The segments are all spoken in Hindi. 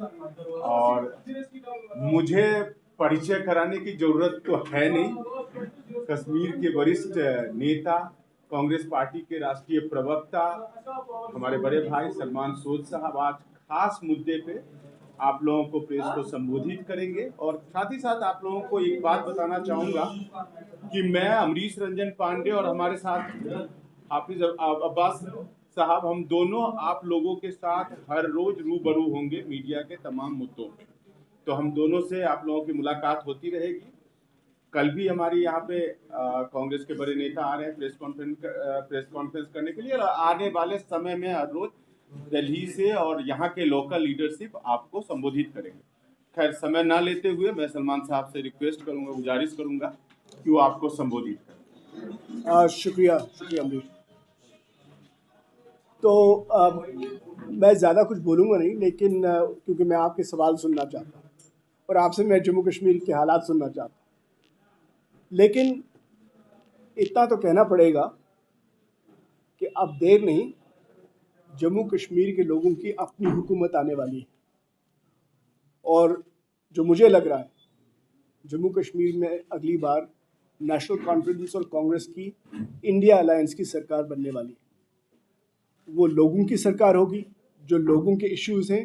और मुझे परिचय कराने की जरूरत तो है नहीं। कश्मीर के वरिष्ठ नेता, कांग्रेस पार्टी के राष्ट्रीय प्रवक्ता, हमारे बड़े भाई सलमान सोज साहब आज खास मुद्दे पे आप लोगों को, प्रेस को संबोधित करेंगे। और साथ ही साथ आप लोगों को एक बात बताना चाहूंगा कि मैं, अमरीश रंजन पांडे और हमारे साथ हाफिज अब्बास साहब, हम दोनों आप लोगों के साथ हर रोज रूबरू होंगे मीडिया के तमाम मुद्दों पे। तो हम दोनों से आप लोगों की मुलाकात होती रहेगी। कल भी हमारी यहाँ पे कांग्रेस के बड़े नेता आ रहे हैं प्रेस कॉन्फ्रेंस करने के लिए, और आने वाले समय में हर रोज दिल्ली से और यहाँ के लोकल लीडरशिप आपको संबोधित करेंगे। खैर, समय ना लेते हुए मैं सलमान साहब से रिक्वेस्ट करूंगा, गुजारिश करूंगा कि वो आपको संबोधित करें। शुक्रिया अमरीश। तो मैं ज़्यादा कुछ बोलूँगा नहीं, लेकिन क्योंकि मैं आपके सवाल सुनना चाहता हूँ और आपसे मैं जम्मू कश्मीर के हालात सुनना चाहता हूँ। लेकिन इतना तो कहना पड़ेगा कि अब देर नहीं, जम्मू कश्मीर के लोगों की अपनी हुकूमत आने वाली है। और जो मुझे लग रहा है, जम्मू कश्मीर में अगली बार नेशनल कॉन्फ्रेंस और कांग्रेस की इंडिया अलायंस की सरकार बनने वाली है। वो लोगों की सरकार होगी, जो लोगों के इश्यूज हैं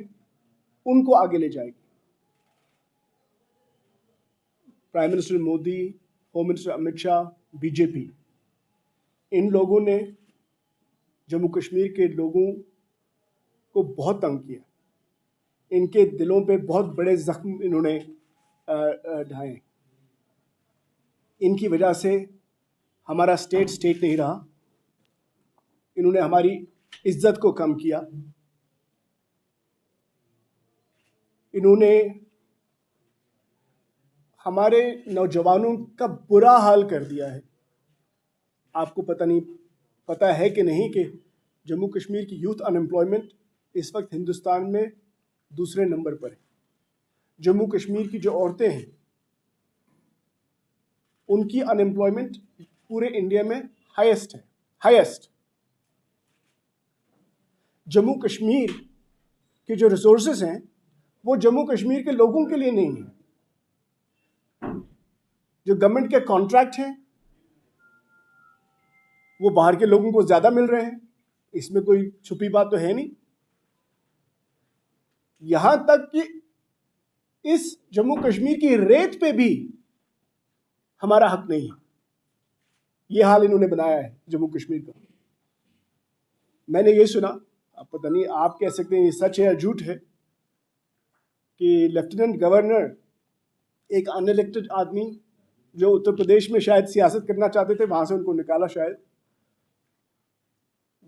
उनको आगे ले जाएगी। Prime minister Modi, home minister Amit Shah, BJP, इन लोगों ने जम्मू कश्मीर के लोगों को बहुत तंग किया। इनके दिलों पे बहुत बड़े जख्म इन्होंने ढाए। इनकी वजह से हमारा स्टेट नहीं रहा। इन्होंने हमारी इज्जत को कम किया। इन्होंने हमारे नौजवानों का बुरा हाल कर दिया है। आपको पता है कि नहीं कि जम्मू कश्मीर की यूथ अनएम्प्लॉयमेंट इस वक्त हिंदुस्तान में दूसरे नंबर पर है। जम्मू कश्मीर की जो औरतें हैं उनकी अनएम्प्लॉयमेंट पूरे इंडिया में हाईएस्ट। जम्मू कश्मीर के जो रिसोर्सेज हैं वो जम्मू कश्मीर के लोगों के लिए नहीं है। जो गवर्नमेंट के कॉन्ट्रैक्ट हैं वो बाहर के लोगों को ज़्यादा मिल रहे हैं, इसमें कोई छुपी बात तो है नहीं। यहाँ तक कि इस जम्मू कश्मीर की रेत पे भी हमारा हक नहीं है। ये हाल इन्होंने बनाया है जम्मू कश्मीर का। मैंने ये सुना, अब पता नहीं आप कह सकते हैं ये सच है या झूठ है, कि लेफ्टिनेंट गवर्नर, एक अनइलेक्टेड आदमी जो उत्तर प्रदेश में शायद सियासत करना चाहते थे, वहाँ से उनको निकाला शायद,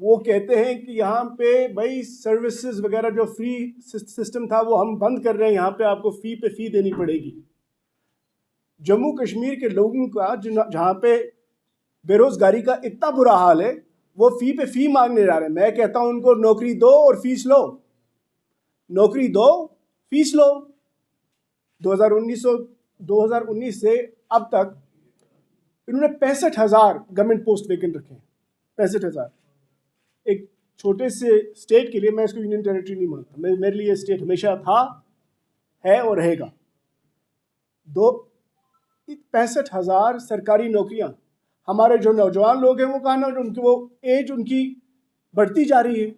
वो कहते हैं कि यहाँ पे भाई सर्विसेज वगैरह जो फ्री सिस्टम था वो हम बंद कर रहे हैं, यहाँ पे आपको फी देनी पड़ेगी। जम्मू कश्मीर के लोगों का जहाँ पे बेरोजगारी का इतना बुरा हाल है, वो फी मांगने जा रहे हैं। मैं कहता हूँ उनको नौकरी दो और फीस लो, नौकरी दो, फीस लो। 2019 से अब तक इन्होंने 65,000 गवर्नमेंट पोस्ट वेकेंट रखे हैं। 65,000। एक छोटे से स्टेट के लिए, मैं इसको यूनियन टेरिटरी नहीं मानता, मेरे लिए स्टेट हमेशा था, है और रहेगा। 65,000 सरकारी नौकरियां। हमारे जो नौजवान लोग हैं वो कहाँ ना, उनकी वो एज उनकी बढ़ती जा रही है,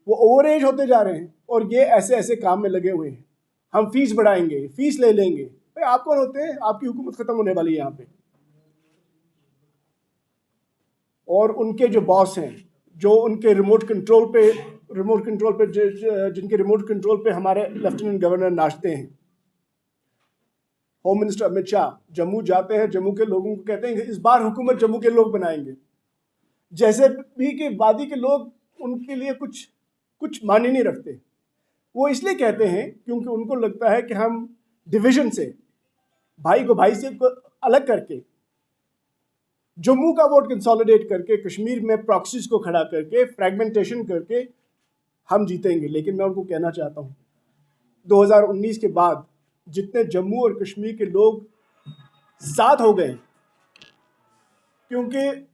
वो ओवर एज होते जा रहे हैं, और ये ऐसे काम में लगे हुए हैं। हम फीस बढ़ाएंगे, फीस ले लेंगे। भाई आप कौन होते हैं? आपकी हुकूमत खत्म होने वाली है यहाँ पे। और उनके जो बॉस हैं, जो उनके रिमोट कंट्रोल पे जिनके रिमोट कंट्रोल पे हमारे लेफ्टिनेंट गवर्नर नाचते हैं। होम मिनिस्टर अमित शाह जम्मू जाते हैं, जम्मू के लोगों को कहते हैं कि इस बार हुकूमत जम्मू के लोग बनाएंगे। जैसे भी कि वादी के लोग उनके लिए कुछ मायने नहीं रखते। वो इसलिए कहते हैं क्योंकि उनको लगता है कि हम डिवीजन से, भाई को भाई से अलग करके, जम्मू का वोट कंसोलिडेट करके, कश्मीर में प्रॉक्सीज को खड़ा करके, फ्रैगमेंटेशन करके हम जीतेंगे। लेकिन मैं उनको कहना चाहता हूँ, 2019 के बाद जितने जम्मू और कश्मीर के लोग साथ हो गए, क्योंकि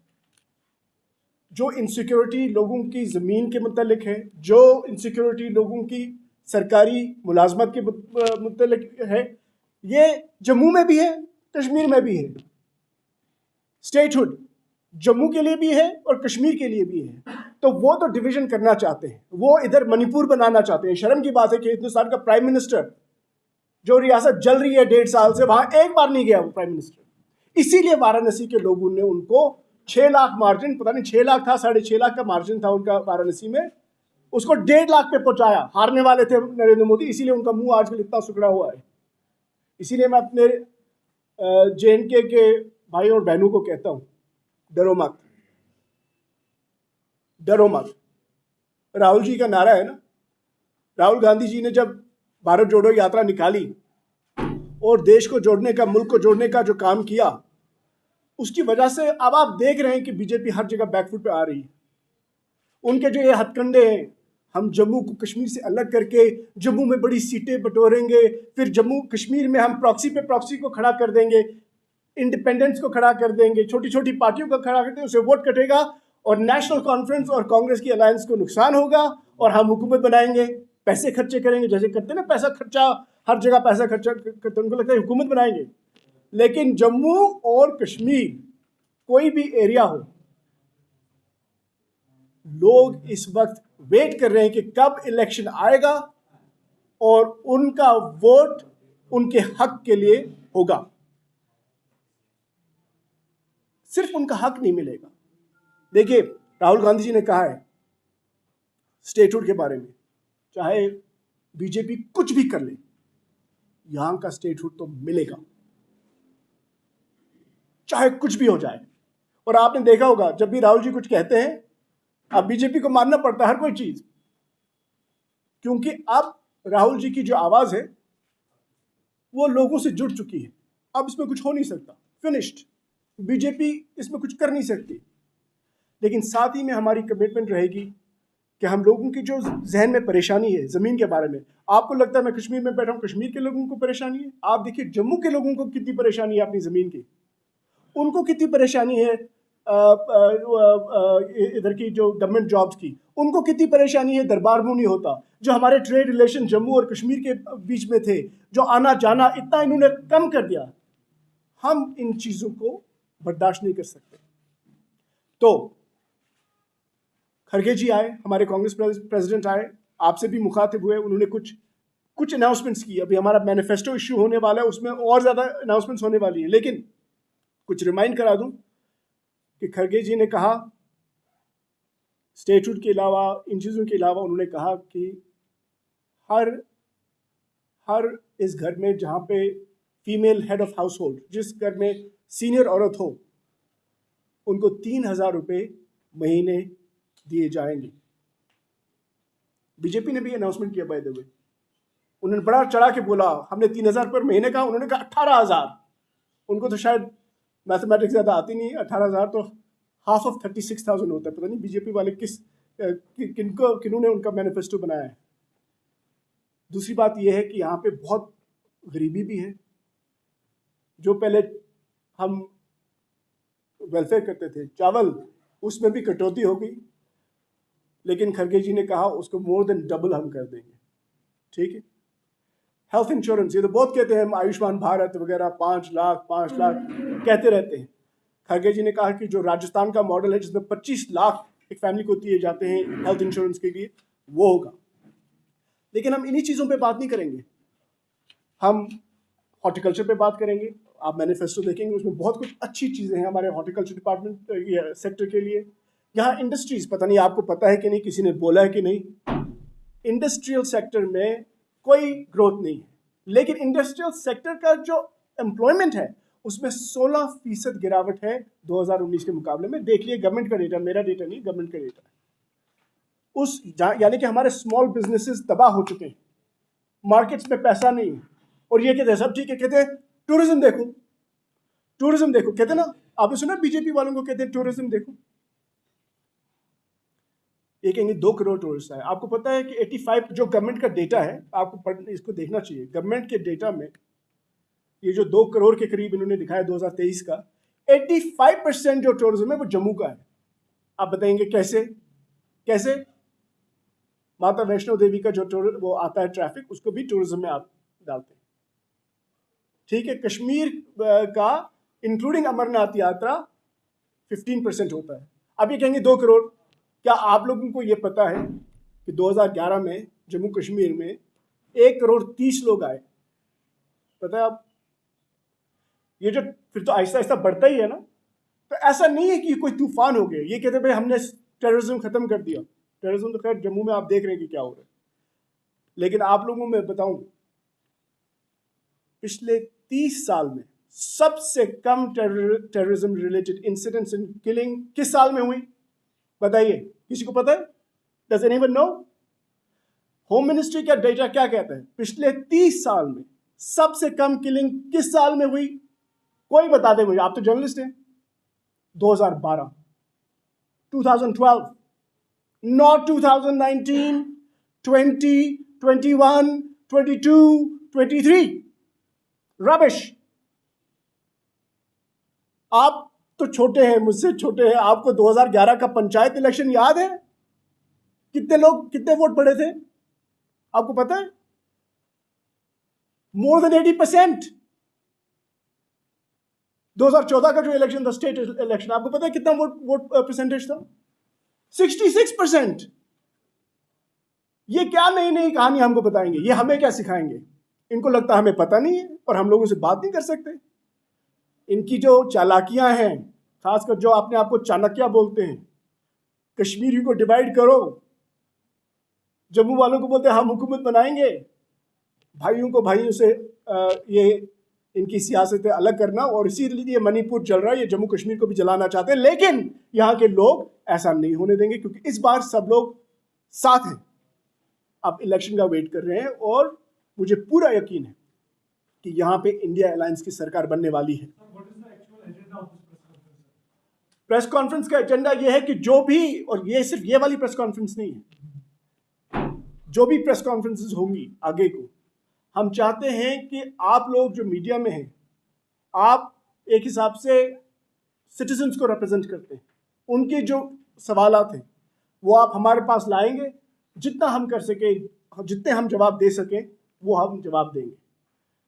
जो इनसिक्योरिटी लोगों की ज़मीन के मतलब है, जो इनसिक्योरिटी लोगों की सरकारी मुलाजमत के मुतल्लिक है, ये जम्मू में भी है, कश्मीर में भी है। स्टेटहुड जम्मू के लिए भी है और कश्मीर के लिए भी है। तो वो तो डिवीजन करना चाहते हैं, वो इधर मणिपुर बनाना चाहते हैं। शर्म की बात है कि हिंदुस्तान का प्राइम मिनिस्टर, जो रियासत जल रही है 1.5 साल से, वहां एक बार नहीं गया वो प्राइम मिनिस्टर। इसीलिए वाराणसी के लोगों ने उनको 6 लाख मार्जिन, पता नहीं 6 लाख था, 6.5 लाख का मार्जिन था उनका वाराणसी में, उसको 1.5 लाख पे पहुंचाया। हारने वाले थे नरेंद्र मोदी, इसीलिए उनका मुंह आजकल इतना सुखड़ा हुआ है। इसीलिए मैं अपने JNK के भाई और बहनों को कहता हूं, डरो मत, डरो मत। राहुल जी का नारा है ना, राहुल गांधी जी ने जब भारत जोड़ो यात्रा निकाली और देश को जोड़ने का, मुल्क को जोड़ने का जो काम किया, उसकी वजह से अब आप देख रहे हैं कि बीजेपी हर जगह बैकफुट पे आ रही है। उनके जो ये हथकंडे हैं, हम जम्मू को कश्मीर से अलग करके जम्मू में बड़ी सीटें बटोरेंगे, फिर जम्मू कश्मीर में हम प्रॉक्सी पे प्रॉक्सी को खड़ा कर देंगे, इंडिपेंडेंस को खड़ा कर देंगे, छोटी छोटी पार्टियों को खड़ा कर देंगे, उसे वोट कटेगा और नेशनल कॉन्फ्रेंस और कांग्रेस की अलायंस को नुकसान होगा और हम हुकूमत बनाएंगे, पैसे खर्चे करेंगे, जैसे करते ना पैसा खर्चा, हर जगह पैसा खर्चा करते, उनको लगता है हुकूमत बनाएंगे। लेकिन जम्मू और कश्मीर कोई भी एरिया हो, लोग इस वक्त वेट कर रहे हैं कि कब इलेक्शन आएगा और उनका वोट उनके हक के लिए होगा। सिर्फ उनका हक नहीं मिलेगा। देखिए, राहुल गांधी जी ने कहा है स्टेटहुड के बारे में, चाहे बीजेपी कुछ भी कर ले, यहां का स्टेटहुड तो मिलेगा, चाहे कुछ भी हो जाए। और आपने देखा होगा, जब भी राहुल जी कुछ कहते हैं, अब बीजेपी को मानना पड़ता है हर कोई चीज, क्योंकि अब राहुल जी की जो आवाज है वो लोगों से जुड़ चुकी है। अब इसमें कुछ हो नहीं सकता, फिनिश्ड। बीजेपी इसमें कुछ कर नहीं सकती। लेकिन साथ ही में हमारी कमिटमेंट रहेगी कि हम लोगों की जो जहन में परेशानी है ज़मीन के बारे में, आपको लगता है मैं कश्मीर में बैठा हूँ, कश्मीर के लोगों को परेशानी है, आप देखिए जम्मू के लोगों को कितनी परेशानी है अपनी ज़मीन की, उनको कितनी परेशानी है इधर की जो गवर्नमेंट जॉब्स की, उनको कितनी परेशानी है दरबार मूव नहीं होता, जो हमारे ट्रेड रिलेशन जम्मू और कश्मीर के बीच में थे, जो आना जाना इतना इन्होंने कम कर दिया। हम इन चीज़ों को बर्दाश्त नहीं कर सकते। तो खरगे जी आए, हमारे कांग्रेस प्रेसिडेंट आए, आपसे भी मुखातिब हुए, उन्होंने कुछ अनाउंसमेंट्स की। अभी हमारा मैनिफेस्टो इश्यू होने वाला है, उसमें और ज़्यादा अनाउंसमेंट्स होने वाली है। लेकिन कुछ रिमाइंड करा दूं कि खरगे जी ने कहा, स्टेटहुड के अलावा, इन चीज़ों के अलावा, उन्होंने कहा कि हर इस घर में जहाँ पे female head of house hold, जिस घर में सीनियर औरत हो, उनको 3,000 रुपये महीने दिए जाएंगे। बीजेपी ने भी अनाउंसमेंट किया बाय द वे, उन्होंने बड़ा चढ़ा के बोला, हमने 3,000 पर महीने कहा, उन्होंने कहा 18,000। उनको तो शायद मैथमेटिक्स ज़्यादा आती नहीं, 18,000 तो हाफ ऑफ 36,000 होता है। पता नहीं बीजेपी वाले किन्होंने उनका मैनिफेस्टो बनाया है। दूसरी बात यह है कि यहाँ पे बहुत गरीबी भी है। जो पहले हम वेलफेयर करते थे, चावल, उसमें भी कटौती हो गई, लेकिन खरगे जी ने कहा उसको मोर देन डबल हम कर देंगे। ठीक है। हेल्थ इंश्योरेंस, ये तो बहुत कहते हैं, आयुष्मान भारत वगैरह, 5 लाख कहते रहते हैं। खरगे जी ने कहा कि जो राजस्थान का मॉडल है, जिसमें 25 लाख एक फैमिली को दिए जाते हैं हेल्थ इंश्योरेंस के लिए, वो होगा। लेकिन हम इन्हीं चीज़ों पे बात नहीं करेंगे, हम हॉर्टिकल्चर पे बात करेंगे। आप मैनिफेस्टो देखेंगे, उसमें बहुत कुछ अच्छी चीज़ें हैं हमारे हॉर्टिकल्चर डिपार्टमेंट सेक्टर के लिए। यहाँ इंडस्ट्रीज़, पता नहीं आपको पता है कि नहीं, किसी ने बोला है कि नहीं, इंडस्ट्रियल सेक्टर में कोई ग्रोथ नहीं है, लेकिन इंडस्ट्रियल सेक्टर का जो एम्प्लॉयमेंट है उसमें 16% गिरावट है 2019 के मुकाबले में। देख लिए गवर्नमेंट का डेटा, मेरा डेटा नहीं, गवर्नमेंट का डेटा है। यानी कि हमारे स्मॉल बिजनेसेस तबाह हो चुके हैं, मार्केट्स में पैसा नहीं है। और ये कहते हैं सब ठीक है, कहते हैं टूरिज्म देखो, टूरिज्म देखो, कहते ना, आपने सुना बीजेपी वालों को कहते हैं टूरिज्म देखो। ये कहेंगे 2 करोड़ टूरिस्ट आए। आपको पता है कि 85 जो गवर्नमेंट का डेटा है, आपको इसको देखना चाहिए। गवर्नमेंट के डेटा में ये जो 2 करोड़ के करीब इन्होंने दिखाया 2023 का, 85% जो टूरिज्म है वो जम्मू का है। आप बताएंगे कैसे? कैसे? माता वैष्णो देवी का जो वो आता है ट्रैफिक, उसको भी टूरिज्म में आप डालते हैं। ठीक है, कश्मीर का इंक्लूडिंग अमरनाथ यात्रा 15% होता है। अब ये कहेंगे 2 करोड़, क्या आप लोगों को ये पता है कि 2011 में जम्मू कश्मीर में 1 करोड़ 30 लोग आए? पता है आप? ये जो फिर तो आहिस्ता आहिस्ता बढ़ता ही है ना। तो ऐसा नहीं है कि कोई तूफान हो गया, ये कहते भाई हमने टेररिज्म खत्म कर दिया। टेररिज्म तो खैर जम्मू में आप देख रहे हैं कि क्या हो रहा है, लेकिन आप लोगों में बताऊं, पिछले 30 साल में सबसे कम terrorism related incidents in killing किस साल में हुई? बताइए, किसी को पता है? Does anyone know? Home ministry का डेटा क्या कहता है? पिछले 30 साल में सबसे कम किलिंग किस साल में हुई? कोई बता दे मुझे, आप तो जर्नलिस्ट हैं। 2012, 2012, not 2019, 20, 21, 22, 23। रबिश। आप तो छोटे हैं, मुझसे छोटे हैं, आपको 2011 का पंचायत इलेक्शन याद है? कितने वोट पड़े थे आपको पता है? More than 80%। 2014 का जो इलेक्शन था, स्टेट इलेक्शन, आपको पता है कितना वोट परसेंटेज था? 66%। ये क्या नई नई कहानी हमको बताएंगे? ये हमें क्या सिखाएंगे? इनको लगता है हमें पता नहीं है और हम लोगों से बात नहीं कर सकते। इनकी जो चालाकियां हैं, खासकर जो अपने आप को चाणक्य बोलते हैं, कश्मीरी को डिवाइड करो, जम्मू वालों को बोलते हैं हम हुकूमत बनाएंगे, भाइयों को भाइयों से ये इनकी सियासतें अलग करना, और इसीलिए मणिपुर जल रहा है, ये जम्मू कश्मीर को भी जलाना चाहते हैं। लेकिन यहाँ के लोग ऐसा नहीं होने देंगे, क्योंकि इस बार सब लोग साथ हैं। अब इलेक्शन का वेट कर रहे हैं और मुझे पूरा यकीन है कि यहाँ पे इंडिया अलायंस की सरकार बनने वाली है। प्रेस कॉन्फ्रेंस का एजेंडा यह है कि जो भी, और ये सिर्फ ये वाली प्रेस कॉन्फ्रेंस नहीं है, जो भी प्रेस कॉन्फ्रेंसेस होंगी आगे को, हम चाहते हैं कि आप लोग जो मीडिया में हैं, आप एक हिसाब से सिटीजन्स को रिप्रेजेंट करते हैं, उनके जो सवालात हैं वो आप हमारे पास लाएंगे। जितना हम कर सके, जितने हम जवाब दे सकें वो हम जवाब देंगे।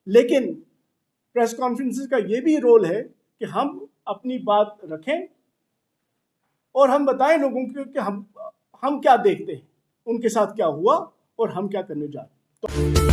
लेकिन प्रेस कॉन्फ्रेंसेस का ये भी रोल है कि हम अपनी बात रखें और हम बताएं लोगों को कि हम क्या देखते हैं, उनके साथ क्या हुआ और हम क्या करने जा रहे हैं। तो